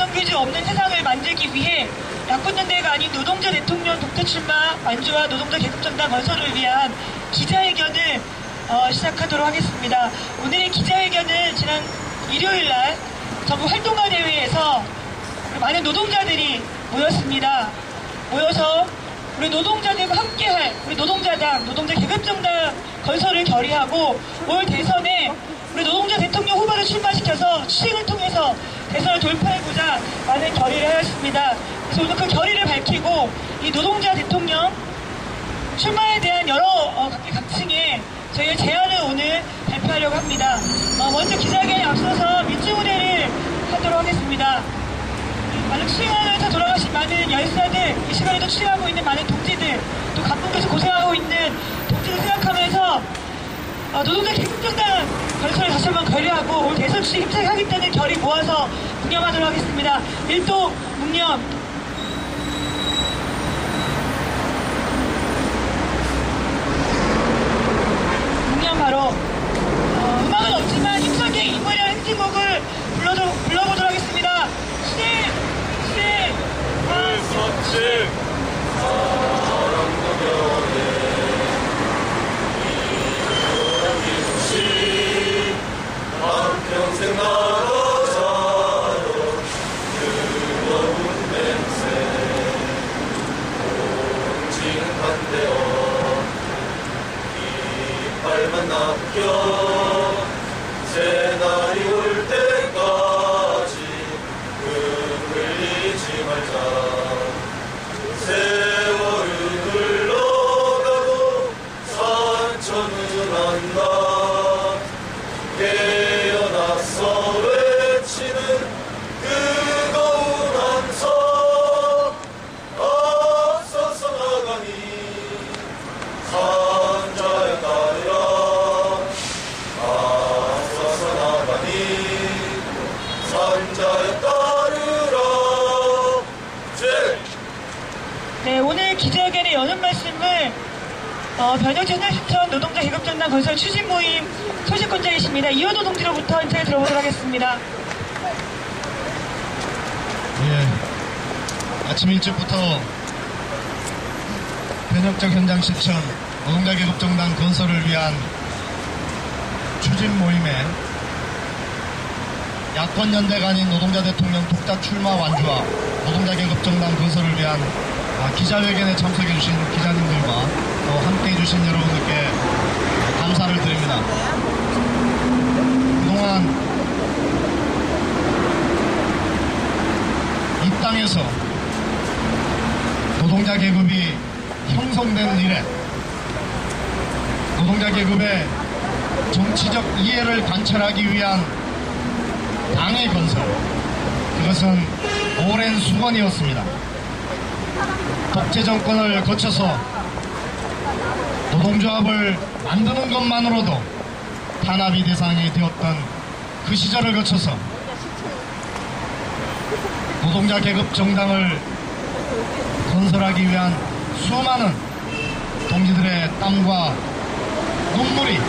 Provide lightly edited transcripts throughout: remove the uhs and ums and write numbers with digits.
비정규직 없는 세상을 만들기 위해 야권연대가 아닌 노동자 대통령 독자 출마 완주와 노동자 계급정당 건설을 위한 기자회견을 시작하도록 하겠습니다. 오늘의 기자회견은 지난 일요일날 전국 활동가 대회에서 많은 노동자들이 모였습니다. 모여서 우리 노동자들과 함께할 우리 노동자당, 노동자 계급정당 건설을 결의하고 올 대선에 우리 노동자 대통령 후보를 출마시켜서 추진을 통해서 대선을 돌파하고자 많은 결의를 하였습니다. 그래서 오늘 그 결의를 밝히고 이 노동자 대통령 출마에 대한 여러 각층의 저희의 제안을 오늘 발표하려고 합니다. 먼저 기자회견에 앞서서 민주무대를 하도록 하겠습니다. 많은 추행하면서 돌아가신 많은 열사들, 이 시간에도 추행하고 있는 많은 동지들, 또 간북에서 고생하고 있는 동지를 생각하면서 노동자 계급정당 건설을 다시 한번 결의하고 오늘 대선 추진 힘차게 하겠다는 결의 모아서 묵념하도록 하겠습니다. 일도 묵념. 묵념 바로 음악은 없지만 힘차게 인물이랑 행진곡을 불러보도록 하겠습니다. 서치 사랑도 변해 이수시 한평생 나눠 자요 뜨거운 냄새 옹징한데요 이빨만 남겨 제 날이 올 때까지 흘리지 말자 세월은 흘러가고 산천은 한다 깨어나서 외치는 뜨거운 함성 앞서서 나가니 산자의 딸이라 앞서서 나가니 산자의 딸이라 네, 오늘 기자회견에 여는 말씀을 변혁재단신천 노동자 계급정당 건설 추진 모임 소식권자이십니다. 이현호 동지로부터 인터뷰 들어보도록 하겠습니다. 예, 아침 일찍부터 변혁적 현장 실천 노동자 계급정당 건설을 위한 추진 모임에 야권 연대가 아닌 노동자 대통령 독자 출마 완주와 노동자 계급정당 건설을 위한 기자회견에 참석해주신 기자님들과 또 함께해주신 여러분들께 감사를 드립니다. 그동안 이 땅에서 노동자 계급이 형성된 이래 노동자 계급의 정치적 이해를 관철하기 위한 당의 건설, 그것은 오랜 수건이었습니다. 독재 정권을 거쳐서 노동조합을 만드는 것만으로도 탄압이 대상이 되었던 그 시절을 거쳐서 노동자 계급 정당을 건설하기 위한 수많은 동지들의 땀과 눈물이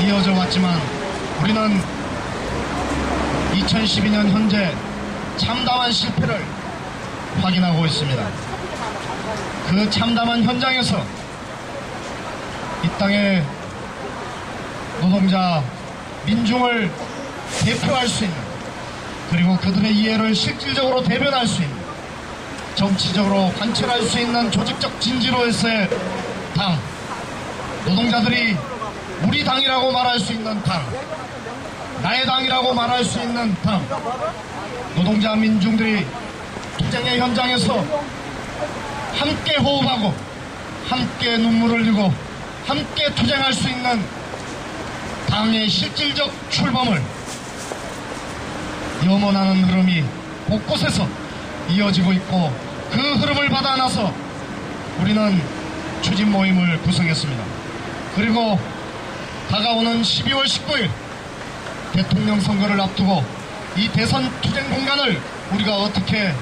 이어져 왔지만 우리는 2012년 현재 참담한 실패를 확인하고 있습니다. 그 참담한 현장에서 이 땅의 노동자 민중을 대표할 수 있는, 그리고 그들의 이해를 실질적으로 대변할 수 있는, 정치적으로 관철할 수 있는 조직적 진지로서의 당, 노동자들이 우리 당이라고 말할 수 있는 당, 나의 당이라고 말할 수 있는 당, 노동자 민중들이 투쟁의 현장에서 함께 호흡하고 함께 눈물을 흘리고 함께 투쟁할 수 있는 당의 실질적 출범을 염원하는 흐름이 곳곳에서 이어지고 있고, 그 흐름을 받아 안아서 우리는 추진 모임을 구성했습니다. 그리고 다가오는 12월 19일 대통령 선거를 앞두고 이 대선 투쟁 공간을 우리가 어떻게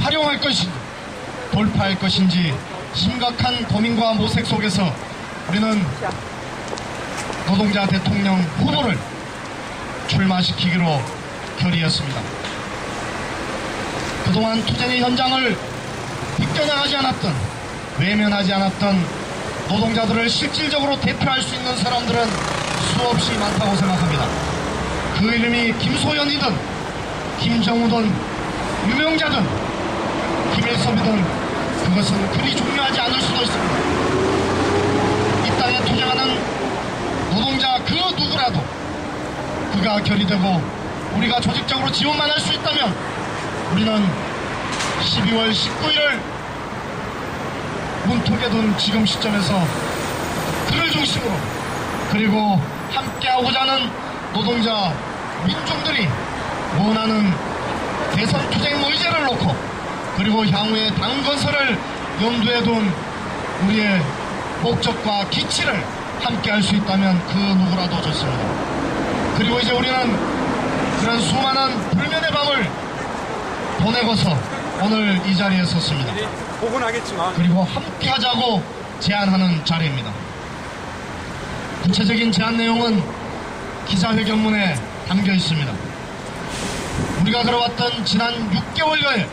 활용할 것인지, 돌파할 것인지 심각한 고민과 모색 속에서 우리는 노동자 대통령 후보를 출마시키기로 결의했습니다. 그동안 투쟁의 현장을 비껴나가지 않았던, 외면하지 않았던 노동자들을 실질적으로 대표할 수 있는 사람들은 수없이 많다고 생각합니다. 그 이름이 김소연이든 김정우든 유명자든 김일섭이든 그것은 그리 중요하지 않을 수도 있습니다. 이 땅에 투쟁하는 노동자 그 누구라도 그가 결의되고 우리가 조직적으로 지원만 할 수 있다면 우리는 12월 19일을 문턱에 둔 지금 시점에서 그를 중심으로, 그리고 함께하고자 하는 노동자 민중들이 원하는 대선 투쟁 의제를 놓고, 그리고 향후의 당 건설을 염두에 둔 우리의 목적과 기치를 함께할 수 있다면 그 누구라도 좋습니다. 그리고 이제 우리는 그런 수많은 불면의 밤을 보내고서 오늘 이 자리에 섰습니다. 보곤 하겠지만 그리고 함께 하자고 제안하는 자리입니다. 구체적인 제안 내용은 기자회견문에 담겨 있습니다. 우리가 걸어왔던 지난 6개월여의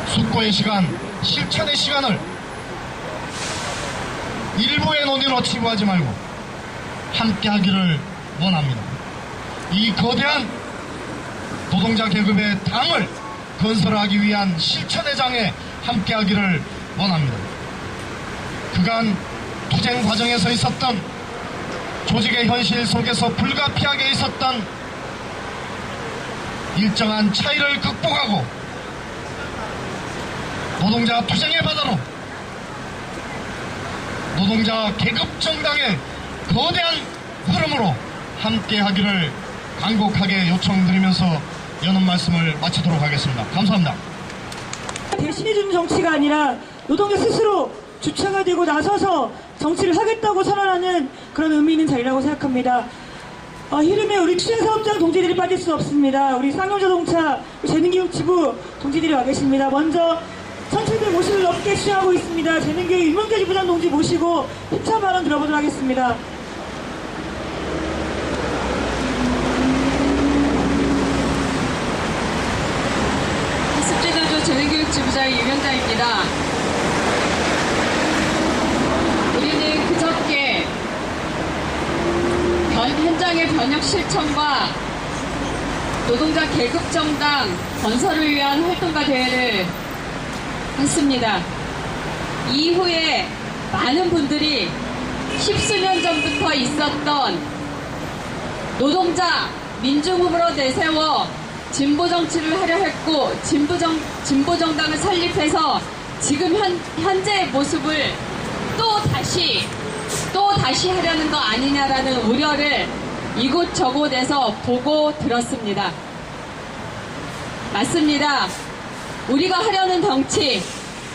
숙고의 시간, 실천의 시간을 일부의 논의로 치부하지 말고 함께 하기를 원합니다. 이 거대한 노동자 계급의 당을 건설하기 위한 실천의 장에 함께 하기를 원합니다. 그간 투쟁 과정에서 있었던 조직의 현실 속에서 불가피하게 있었던 일정한 차이를 극복하고 노동자 투쟁의 바다로 노동자 계급 정당의 거대한 흐름으로 함께 하기를 간곡하게 요청드리면서 여는 말씀을 마치도록 하겠습니다. 감사합니다. 대신해주는 정치가 아니라 노동자 스스로 주체가 되고 나서서 정치를 하겠다고 선언하는 그런 의미 있는 자리라고 생각합니다. 흐름에 우리 추진사업장 동지들이 빠질 수 없습니다. 우리 쌍용자동차 재능교육지부 동지들이 와 계십니다. 먼저 1750을 넘게 수행하고 있습니다. 재능교육 유명자 지부장 동지 모시고 힘찬 발언 들어보도록 하겠습니다. 습지도조 재능교육지부장의 유명자입니다. 우리는 그저께 현장의 변혁 실천과 노동자 계급정당 건설을 위한 활동가 대회를 했습니다. 이후에 많은 분들이 십수년 전부터 있었던 노동자 민중음으로 내세워 진보 정치를 하려 했고 진보 정당을 설립해서 지금 현재의 모습을 또 다시 하려는 거 아니냐라는 우려를 이곳저곳에서 보고 들었습니다. 맞습니다. 우리가 하려는 정치,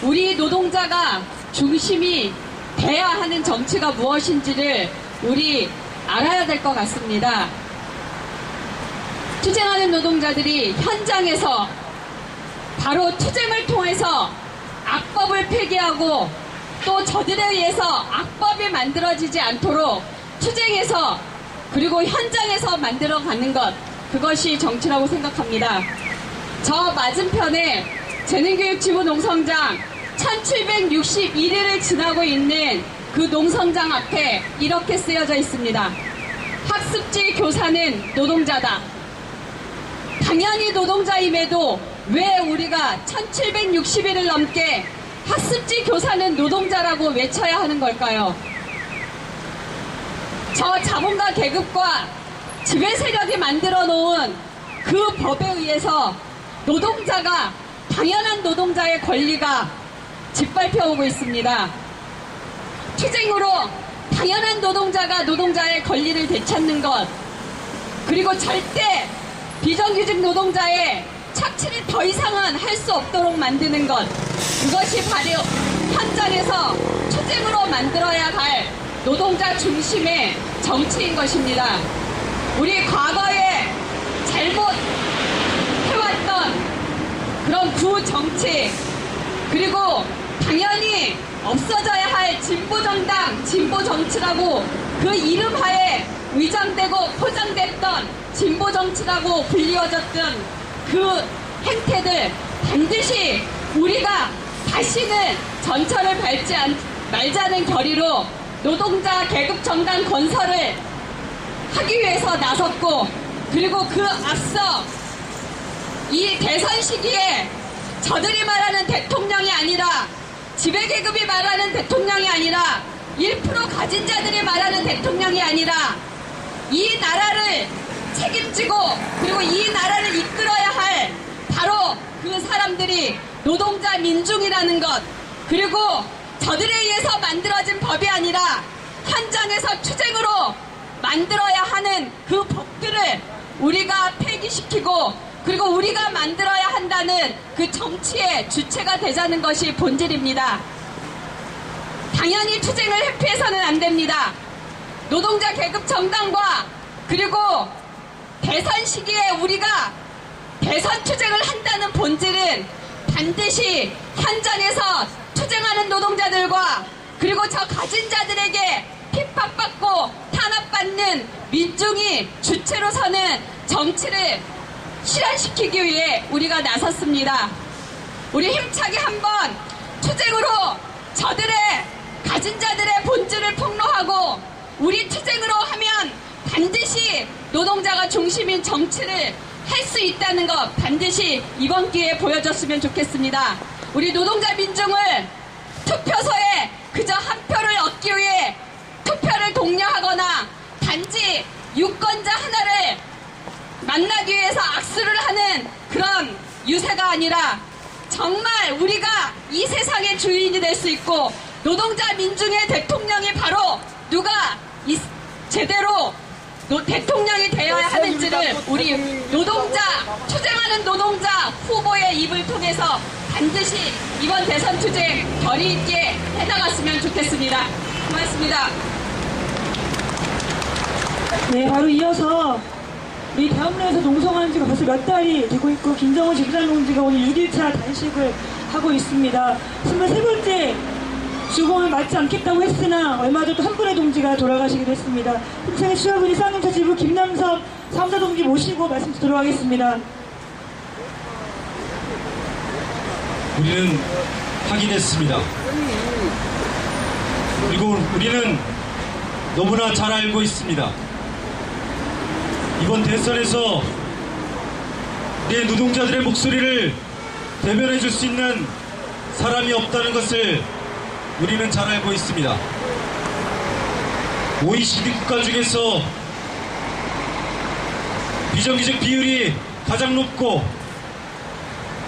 우리 노동자가 중심이 돼야 하는 정치가 무엇인지를 우리 알아야 될 것 같습니다. 투쟁하는 노동자들이 현장에서 바로 투쟁을 통해서 악법을 폐기하고 또 저들에 의해서 악법이 만들어지지 않도록 투쟁에서 그리고 현장에서 만들어가는 것, 그것이 정치라고 생각합니다. 저 맞은편에 재능교육지부 농성장 1761일을 지나고 있는 그 농성장 앞에 이렇게 쓰여져 있습니다. 학습지 교사는 노동자다. 당연히 노동자임에도 왜 우리가 1760일을 넘게 학습지 교사는 노동자라고 외쳐야 하는 걸까요? 저 자본가 계급과 지배 세력이 만들어 놓은 그 법에 의해서 노동자가, 당연한 노동자의 권리가 짓밟혀오고 있습니다. 투쟁으로 당연한 노동자가 노동자의 권리를 되찾는 것, 그리고 절대 비정규직 노동자의 착취를 더 이상은 할 수 없도록 만드는 것, 그것이 바로 현장에서 투쟁으로 만들어야 할 노동자 중심의 정치인 것입니다. 우리 과거에 잘못해왔던 그런 구정치, 그리고 당연히 없어져야 할 진보정당, 진보정치라고 그 이름하에 위장되고 포장됐던 진보정치라고 불리워졌던 그 행태들 반드시 우리가 다시는 전철을 밟지 말자는 결의로 노동자 계급정당 건설을 하기 위해서 나섰고, 그리고 그 앞서 이 대선 시기에 저들이 말하는 대통령이 아니라, 지배계급이 말하는 대통령이 아니라, 1% 가진 자들이 말하는 대통령이 아니라, 이 나라를 책임지고 그리고 이 나라를 이끌어야 할 바로 그 사람들이 노동자 민중이라는 것, 그리고 저들에 의해서 만들어진 법이 아니라 현장에서 투쟁으로 만들어야 하는 그 법들을 우리가 폐기시키고, 그리고 우리가 만들어야 한다는 그 정치의 주체가 되자는 것이 본질입니다. 당연히 투쟁을 회피해서는 안 됩니다. 노동자 계급 정당과 그리고 대선 시기에 우리가 대선 투쟁을 한다는 본질은 반드시 현장에서 투쟁하는 노동자들과 그리고 저 가진 자들에게 핍박받고 탄압받는 민중이 주체로 서는 정치를 실현시키기 위해 우리가 나섰습니다. 우리 힘차게 한번 투쟁으로 저들의 가진 자들의 본질을 폭로하고, 우리 투쟁으로 하면 반드시 노동자가 중심인 정치를 할 수 있다는 것 반드시 이번 기회에 보여줬으면 좋겠습니다. 우리 노동자 민중을 투표소에 그저 한 표를 얻기 위해 투표를 독려하거나 단지 유권자 하나를 만나기 위해서 악수를 하는 그런 유세가 아니라, 정말 우리가 이 세상의 주인이 될 수 있고 노동자 민중의 대통령이 바로 누가 제대로 대통령이 되어야 하는지를 우리 노동자, 투쟁하는 노동자 후보의 입을 통해서 반드시 이번 대선 투쟁 결의 있게 해나갔으면 좋겠습니다. 고맙습니다. 네, 바로 이어서 우리 대학로에서 농성한 지가 벌써 몇 달이 되고 있고, 김정은 지부장 동지가 오늘 6일차 단식을 하고 있습니다. 23번째 주공을 맞지 않겠다고 했으나 얼마 전 또 한 분의 동지가 돌아가시기도 했습니다. 힘차게 수여분이 쌍용차 지부 김남섭 사무자 동지 모시고 말씀 듣도록 하겠습니다. 우리는 확인했습니다. 그리고 우리는 너무나 잘 알고 있습니다. 이번 대선에서 내 노동자들의 목소리를 대변해 줄 수 있는 사람이 없다는 것을 우리는 잘 알고 있습니다. OECD 국가 중에서 비정규직 비율이 가장 높고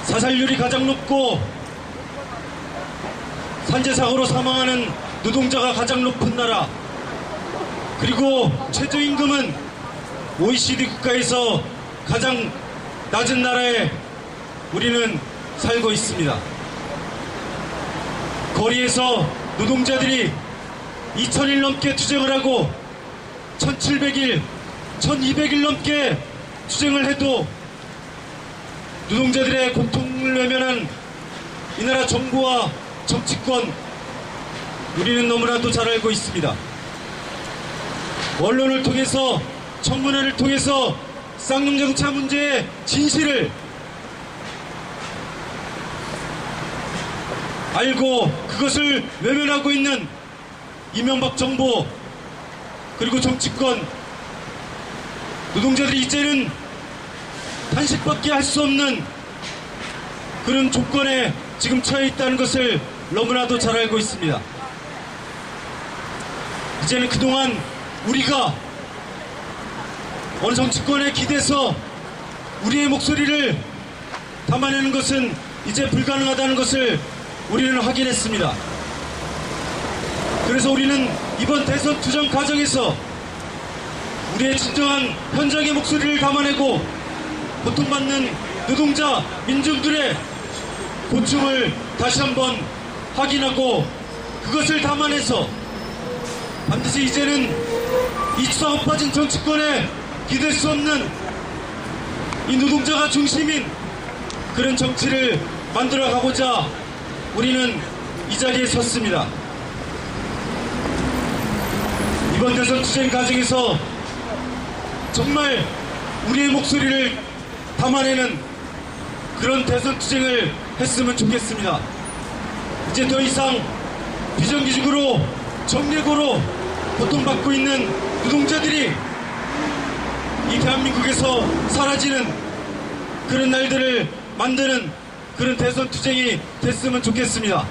사살률이 가장 높고 산재사고로 사망하는 노동자가 가장 높은 나라, 그리고 최저임금은 OECD 국가에서 가장 낮은 나라에 우리는 살고 있습니다. 거리에서 노동자들이 2000일 넘게 투쟁을 하고 1700일, 1200일 넘게 투쟁을 해도 노동자들의 고통을 외면한 이 나라 정부와 정치권, 우리는 너무나도 잘 알고 있습니다. 언론을 통해서, 청문회를 통해서 쌍용자동차 문제의 진실을 알고 그것을 외면하고 있는 이명박 정부, 그리고 정치권, 노동자들이 이제는 단식밖에 할 수 없는 그런 조건에 지금 처해 있다는 것을 너무나도 잘 알고 있습니다. 이제는 그동안 우리가 어느 정치권에 기대서 우리의 목소리를 담아내는 것은 이제 불가능하다는 것을 우리는 확인했습니다. 그래서 우리는 이번 대선 투쟁 과정에서 우리의 진정한 현장의 목소리를 담아내고 고통받는 노동자 민중들의 고충을 다시 한번 확인하고 그것을 담아내서 반드시 이제는 이 추상업 빠진 정치권에 기댈 수 없는 이 노동자가 중심인 그런 정치를 만들어가고자 우리는 이 자리에 섰습니다. 이번 대선 투쟁 과정에서 정말 우리의 목소리를 담아내는 그런 대선 투쟁을 했으면 좋겠습니다. 이제 더 이상 비정규직으로 정례고로 고통받고 있는 노동자들이 이 대한민국에서 사라지는 그런 날들을 만드는 그런 대선 투쟁이 됐으면 좋겠습니다.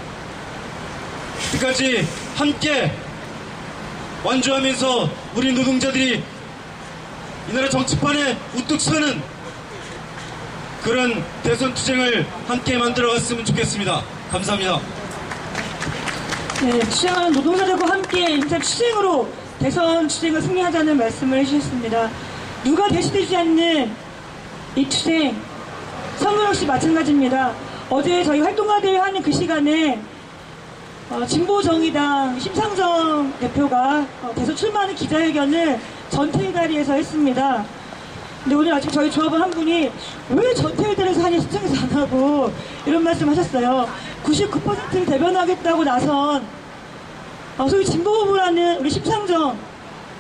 끝까지 함께 완주하면서 우리 노동자들이 이 나라 정치판에 우뚝 서는 그런 대선 투쟁을 함께 만들어갔으면 좋겠습니다. 감사합니다. 네, 투쟁하는 노동자들과 함께 인생 투쟁으로 대선 투쟁을 승리하자는 말씀을 해주셨습니다. 누가 대신되지 않는 이 투쟁, 선거 역시 마찬가지입니다. 어제 저희 활동가들 하는 그 시간에 진보정의당 심상정 대표가 대선 출마하는 기자회견을 전태일다리에서 했습니다. 근데 오늘 아침 저희 조합원 한 분이 왜 전태일다리에서 하냐 시청에서 안 하고 이런 말씀 하셨어요. 99%를 대변하겠다고 나선 소위 진보후보라는 우리 심상정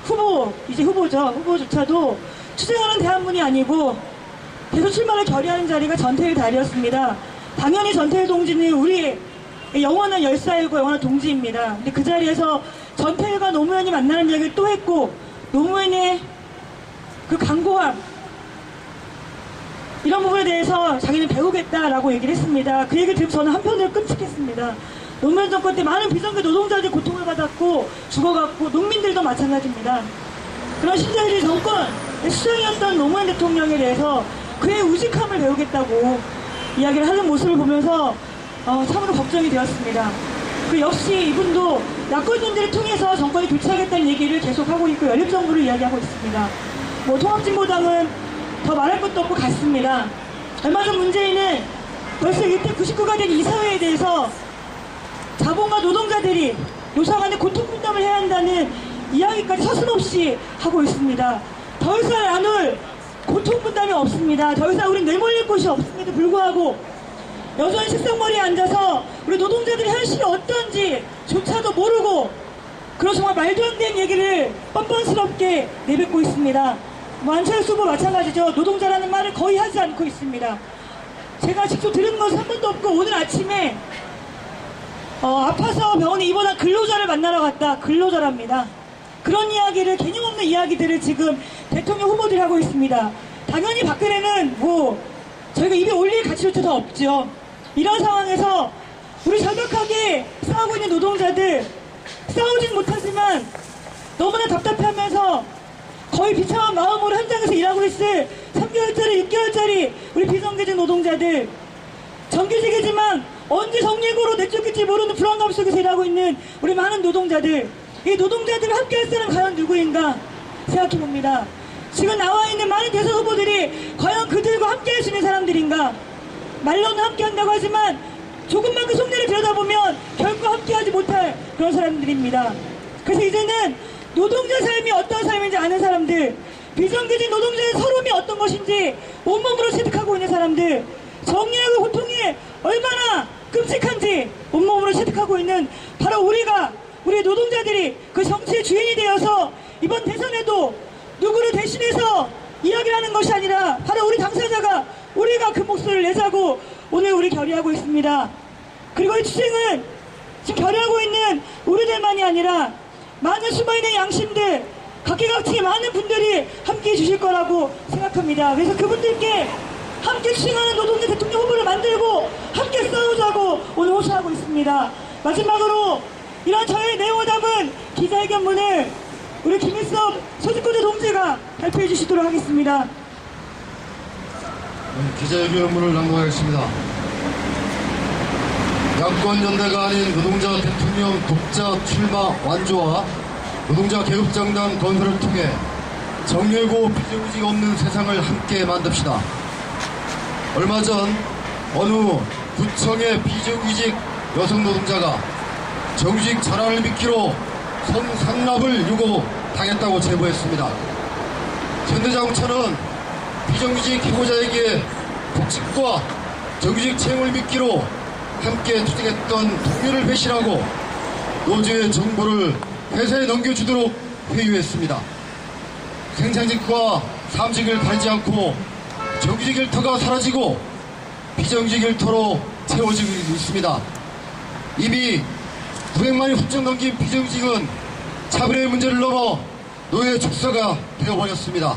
후보, 이제 후보죠. 후보조차도 투쟁하는 대한문이 아니고 대선 출마를 결의하는 자리가 전태일다리였습니다. 당연히 전태일 동지는 우리의 영원한 열사이고 영원한 동지입니다. 근데 그 자리에서 전태일과 노무현이 만나는 얘기를 또 했고, 노무현의 그 강고함, 이런 부분에 대해서 자기는 배우겠다라고 얘기를 했습니다. 그 얘기를 들으면서 저는 한편으로 끔찍했습니다. 노무현 정권 때 많은 비정규 노동자들이 고통을 받았고 죽어갔고 농민들도 마찬가지입니다. 그런 신자유주의 정권 수장이었던 노무현 대통령에 대해서 그의 우직함을 배우겠다고 이야기를 하는 모습을 보면서 참으로 걱정이 되었습니다. 그 역시 이분도 야권 존재를 통해서 정권이 교체하겠다는 얘기를 계속하고 있고 연립정부를 이야기하고 있습니다. 통합진보당은 더 말할 것도 없고 같습니다. 얼마 전 문재인은 벌써 이때 99가 된 이사회에 대해서 자본과 노동자들이 노사 간의 고통 분담을 해야 한다는 이야기까지 서슴없이 하고 있습니다. 더 이상 나눌 고통 분담이 없습니다. 더 이상 우린 내몰릴 곳이 없음에도 불구하고 여전히 식상머리에 앉아서 우리 노동자들의 현실이 어떤지 조차도 모르고 그런 정말 말도 안 되는 얘기를 뻔뻔스럽게 내뱉고 있습니다. 안철수 후보 마찬가지죠. 노동자라는 말을 거의 하지 않고 있습니다. 제가 직접 들은 것은 한 번도 없고 오늘 아침에 아파서 병원에 입원한 근로자를 만나러 갔다. 근로자랍니다. 그런 이야기를, 개념 없는 이야기들을 지금 대통령 후보들이 하고 있습니다. 당연히 박근혜는 저희가 입에 올릴 가치조차도 없죠. 이런 상황에서 우리 절박하게 싸우고 있는 노동자들, 싸우진 못하지만 너무나 답답해하면서 거의 비참한 마음으로 현장에서 일하고 있을 3개월짜리, 6개월짜리 우리 비정규직 노동자들, 정규직이지만 언제 정리고로 내쫓길지 모르는 불안감 속에서 일하고 있는 우리 많은 노동자들, 이 노동자들을 함께 할 사람은 과연 누구인가 생각해봅니다. 지금 나와 있는 많은 대선 후보들이 과연 그들과 함께 할 수 있는 사람들인가? 말로는 함께 한다고 하지만 조금만 그 속내를 들여다보면 결코 함께 하지 못할 그런 사람들입니다. 그래서 이제는 노동자 삶이 어떤 삶인지 아는 사람들, 비정규직 노동자의 서름이 어떤 것인지 온몸으로 체득하고 있는 사람들, 정의하고 고통이 얼마나 끔찍한지 온몸으로 체득하고 있는 바로 우리 노동자들이 그 정치의 주인이 되어서 이번 대선에도 누구를 대신해서 이야기를 하는 것이 아니라 바로 우리 당사자가, 우리가 그 목소리를 내자고 오늘 우리 결의하고 있습니다. 그리고 이 투쟁은 지금 결의하고 있는 우리들만이 아니라 많은 숨어있는 양심들, 각계각층의 많은 분들이 함께 해주실 거라고 생각합니다. 그래서 그분들께 함께 투쟁하는 노동자 대통령 후보를 만들고 함께 싸우자고 오늘 호소하고 있습니다. 마지막으로 이런 저의 내용을 담은 기자회견문을 우리 김일섭 소집부대 동지가 발표해 주시도록 하겠습니다. 기자회견문을 낭독하겠습니다. 야권연대가 아닌 노동자 대통령 독자 출마 완주와 노동자 계급정당 건설을 통해 정예고 비정규직 없는 세상을 함께 만듭시다. 얼마 전 어느 구청의 비정규직 여성 노동자가 정규직 전환을 미끼로 성상납을 요구당했다고 제보했습니다. 현대자동차는 비정규직 해고자에게 복직과 정규직 채용을 미끼로 함께 투쟁했던 동료를 배신하고 노조의 정보를 회사에 넘겨주도록 회유했습니다. 생산직과 사무직을 가리지 않고 정규직 일터가 사라지고 비정규직 일터로 채워지고 있습니다. 이미 900만이 훌쩍 넘긴 비정규직은 차별의 문제를 넘어 노예 축소가 되어버렸습니다.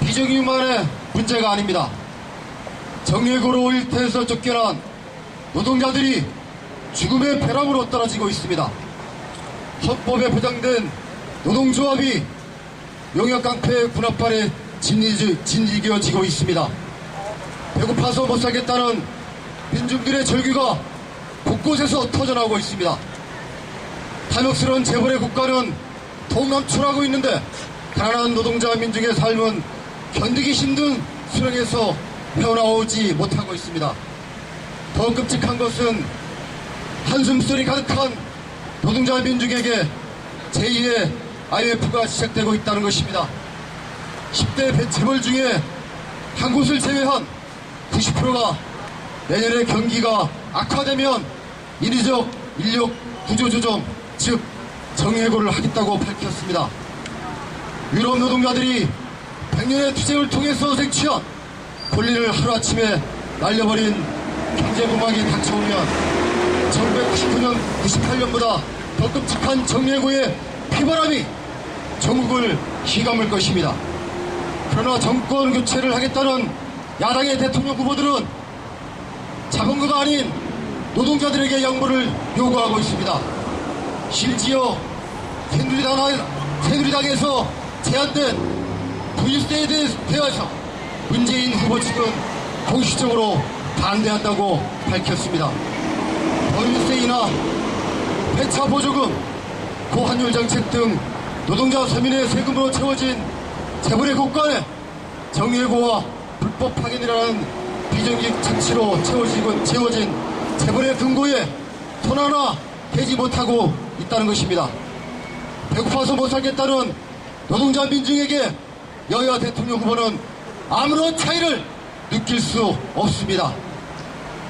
비정규직만의 문제가 아닙니다. 정예고로 일터에서 쫓겨난 노동자들이 죽음의 벼락으로 떨어지고 있습니다. 헌법에 보장된 노동조합이 명예깡패의 군합발에 진이겨지고 있습니다. 배고파서 못 살겠다는 민중들의 절규가 곳곳에서 터져나오고 있습니다. 탐욕스러운 재벌의 국가는 동남출하고 있는데 가난한 노동자 민중의 삶은 견디기 힘든 수렁에서 헤어나오지 못하고 있습니다. 더 끔찍한 것은 한숨소리 가득한 노동자 민중에게 제2의 IMF가 시작되고 있다는 것입니다. 10대 재벌 중에 한 곳을 제외한 90%가 내년에 경기가 악화되면 인위적 인력 구조조정, 즉 정예고를 하겠다고 밝혔습니다. 유럽 노동자들이 100년의 투쟁을 통해서 쟁취한 권리를 하루아침에 날려버린 경제부망이 닥쳐오면 1999년, 98년보다 더 끔찍한 정예고의 피바람이 전국을 휘감을 것입니다. 그러나 정권 교체를 하겠다는 야당의 대통령 후보들은 자본가가 아닌 노동자들에게 양보를 요구하고 있습니다. 심지어 새누리당에서 제안된 부유세에 대해서 문재인 후보 측은 공식적으로 반대한다고 밝혔습니다. 부유세이나 폐차 보조금, 고환율 정책 등 노동자 서민의 세금으로 채워진 재벌의 곳간에 정예고와 불법 파견이라는 비정규직 장치로 채워진 재벌의 금고에 손 하나 대지 못하고 있다는 것입니다. 배고파서 못 살겠다는 노동자 민중에게 여야 대통령 후보는 아무런 차이를 느낄 수 없습니다.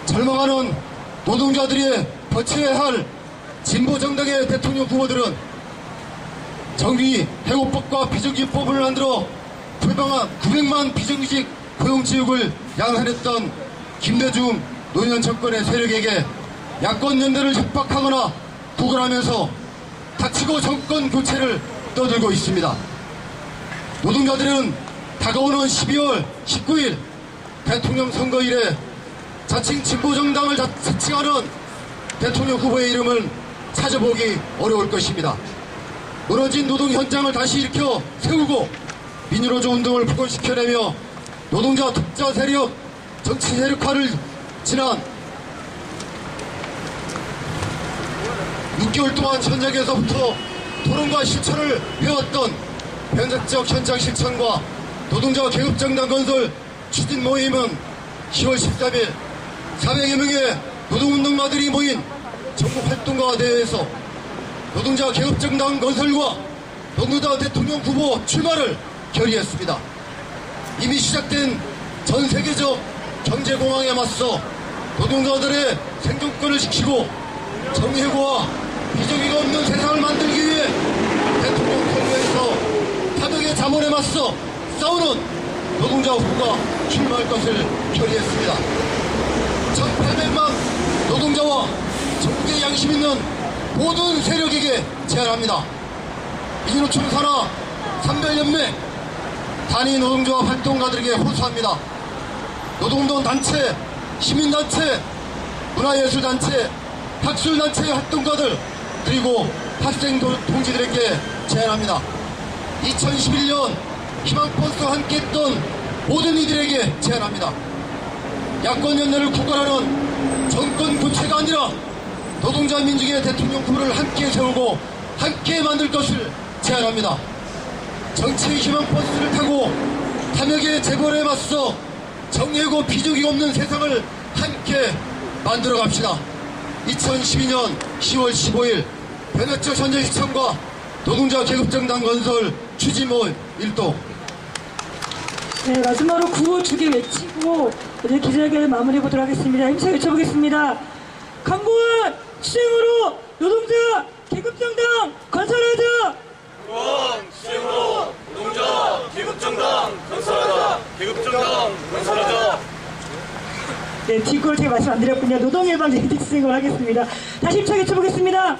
절망하는 노동자들이 거쳐야 할 진보 정당의 대통령 후보들은 정비 해고법과 비정규직법을 만들어 불방한 900만 비정규직 고용지역을 양산했던 김대중 노무현 정권의 세력에게 야권 연대를 협박하거나 구걸하면서 닥치고 정권 교체를 떠들고 있습니다. 노동자들은 다가오는 12월 19일 대통령 선거일에 자칭 진보정당을 자칭하는 대통령 후보의 이름을 찾아보기 어려울 것입니다. 무너진 노동 현장을 다시 일으켜 세우고 민주노조 운동을 복원시켜내며 노동자 독자 세력 정치 세력화를 지난 6개월 동안 현장에서부터 토론과 실천을 해왔던 변칙적 현장 실천과 노동자 계급정당 건설 추진 모임은 10월 13일 400여 명의 노동운동가들이 모인 전국 활동가 대회에서 노동자 계급정당 건설과 노동자 대통령 후보 출마를 결의했습니다. 이미 시작된 전 세계적 경제공황에 맞서 노동자들의 생존권을 지키고 정예고와 비정의가 없는 세상을 만들기 위해 대통령 선거에서 타격의 자본에 맞서 싸우는 노동자 후보가 출마할 것을 결의했습니다. 1800만 노동자와 전국의 양심 있는 모든 세력에게 제안합니다. 민주노총 산하 산별연맹 단위 노동조합 활동가들에게 호소합니다. 노동운동 단체, 시민단체, 문화예술단체, 학술단체 활동가들 그리고 학생 동지들에게 제안합니다. 2011년 희망버스와 함께했던 모든 이들에게 제안합니다. 야권연대를 구걸하는 정권 교체가 아니라 노동자 민중의 대통령 후보를 함께 세우고 함께 만들 것을 제안합니다. 정치의 희망버스를 타고 탐욕의 재벌에 맞서 정예고 비정규직 없는 세상을 함께 만들어 갑시다. 2012년 10월 15일 변혁적 현장 시청과 노동자 계급정당 건설 추진모임 1동. 네, 마지막으로 구호 두 개 외치고 오늘 기자회견을 마무리해 보도록 하겠습니다. 힘차게 외쳐보겠습니다. 강고한 시행으로 노동자 계급정당 건설하자. 시행으로 노동자 계급정당 건설하자. 계급정당 건설하자. 네, 뒷골 제가 말씀 안 드렸군요. 노동일방 제이직스행을 하겠습니다. 다시 힘차게 쳐보겠습니다.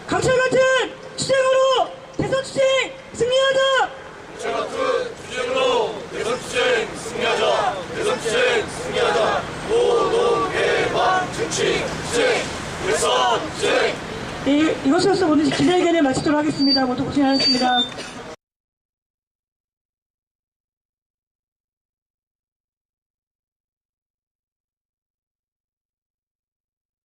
강철 같은 투쟁으로 대선 투쟁 승리하자! 저 같은 투쟁으로 대선 투쟁 승리하자. 대선 투쟁 승리하자. 노동 개방 정치 투쟁 대선 투쟁. 네, 이것으로서 오늘 기자회견을 마치도록 하겠습니다. 모두 고생하셨습니다.